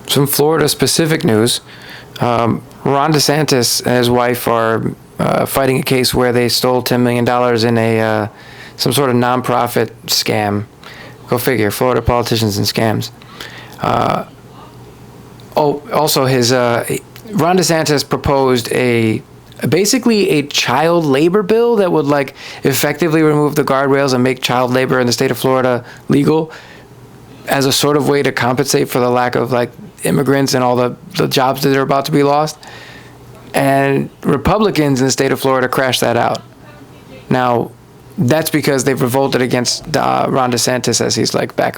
Some Florida-specific news. Ron DeSantis and his wife are fighting a case where they stole $10 million in a some sort of nonprofit scam. Go figure, Florida politicians and scams. Also, Ron DeSantis proposed basically a child labor bill that would like effectively remove the guardrails and make child labor in the state of Florida legal as a sort of way to compensate for the lack of like immigrants and all the jobs that are about to be lost. And Republicans in the state of Florida crashed that out. Now, that's because they've revolted against Ron DeSantis as he's like back,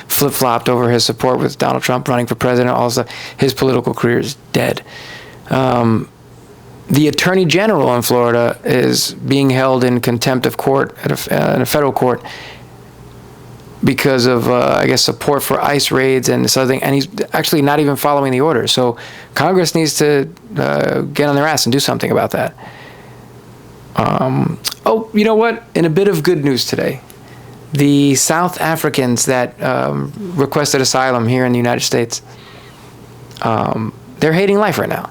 flip-flopped over his support with Donald Trump running for president. Also, his political career is dead. The Attorney General in Florida is being held in contempt of court in a federal court because of, I guess, support for ICE raids and this other thing. And he's actually not even following the order. So Congress needs to get on their ass and do something about that. Oh, you know what? In a bit of good news today, the South Africans that requested asylum here in the United States, they're hating life right now.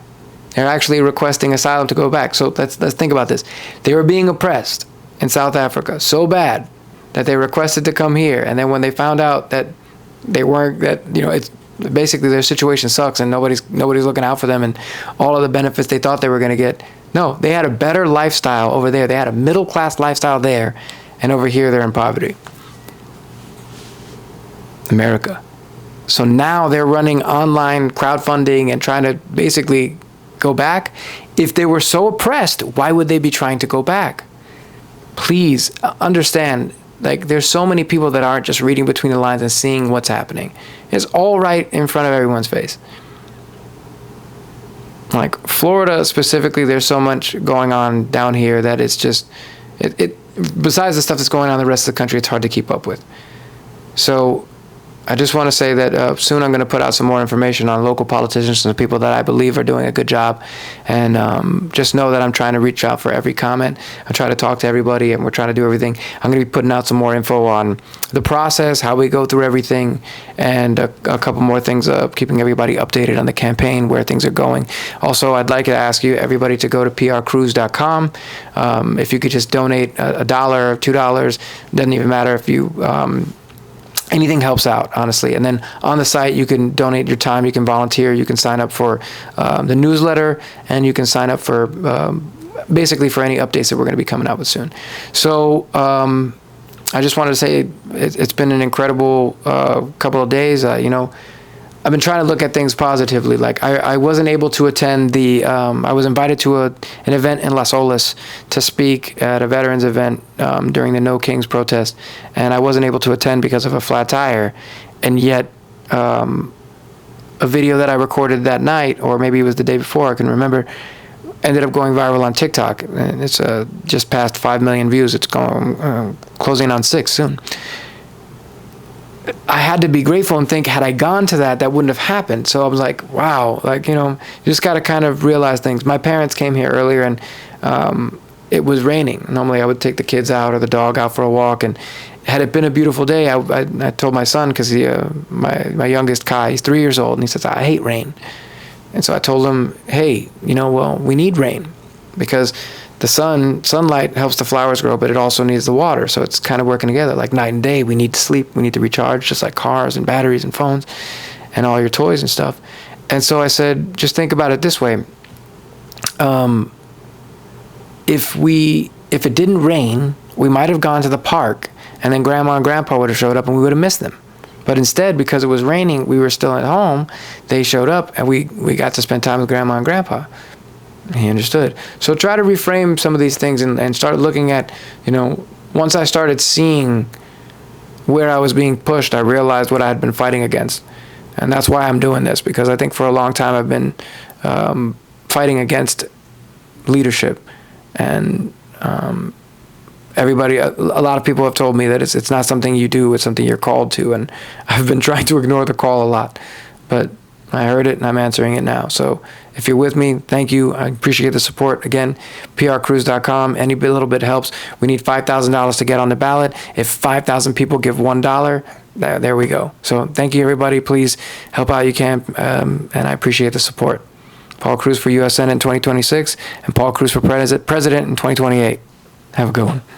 They're actually requesting asylum to go back. So let's think about this. They were being oppressed in South Africa so bad that they requested to come here, and then when they found out that they weren't, it's basically their situation sucks and nobody's looking out for them and all of the benefits they thought they were going to get. No, they had a better lifestyle over there. They had a middle-class lifestyle there, and over here they're in poverty. America. So now they're running online crowdfunding and trying to basically go back. If they were so oppressed, why would they be trying to go back? Please understand, like, there's so many people that aren't just reading between the lines and seeing what's happening. It's all right in front of everyone's face. Like Florida specifically, there's so much going on down here that it's just, besides the stuff that's going on in the rest of the country, it's hard to keep up with. So I just want to say that soon I'm going to put out some more information on local politicians and the people that I believe are doing a good job. And just know that I'm trying to reach out for every comment. I try to talk to everybody, and we're trying to do everything. I'm going to be putting out some more info on the process, how we go through everything, and a couple more things, keeping everybody updated on the campaign, where things are going. Also, I'd like to ask you, everybody, to go to PRCruz.com. If you could just donate $1, $2, doesn't even matter if you... anything helps out, honestly. And then on the site, you can donate your time, you can volunteer, you can sign up for the newsletter, and you can sign up for basically for any updates that we're going to be coming out with soon. So I just wanted to say it's been an incredible couple of days. I've been trying to look at things positively. Like I wasn't able to attend I was invited to an event in Las Olas to speak at a veterans event during the No Kings protest, and I wasn't able to attend because of a flat tire. And yet a video that I recorded that night, or maybe it was the day before, I can remember, ended up going viral on TikTok. And it's just past 5 million views. It's going closing on 6 soon. I had to be grateful and think, had I gone to that wouldn't have happened. So I was like, wow, you just got to kind of realize things. My parents came here earlier, and it was raining. Normally I would take the kids out or the dog out for a walk, and had it been a beautiful day, I told my son, because my youngest Kai, he's 3 years old, and he says, I hate rain. And so I told him, hey, we need rain, because the sunlight helps the flowers grow, but it also needs the water. So it's kind of working together, like night and day. We need to sleep, we need to recharge, just like cars and batteries and phones and all your toys and stuff. And so I said, just think about it this way. If it didn't rain, we might have gone to the park, and then Grandma and Grandpa would have showed up, and we would have missed them. But instead, because it was raining, we were still at home. They showed up, and we got to spend time with Grandma and Grandpa. He understood. So try to reframe some of these things and start looking at, once I started seeing where I was being pushed, I realized what I had been fighting against. And that's why I'm doing this, because I think for a long time I've been fighting against leadership. And everybody, a lot of people have told me that it's not something you do, it's something you're called to. And I've been trying to ignore the call a lot. But I heard it, and I'm answering it now. So if you're with me, thank you. I appreciate the support. Again, PRCruz.com. Any little bit helps. We need $5,000 to get on the ballot. If 5,000 people give $1, there we go. So thank you, everybody. Please help out you can, and I appreciate the support. Paul Cruz for U.S. Senate in 2026, and Paul Cruz for President in 2028. Have a good one.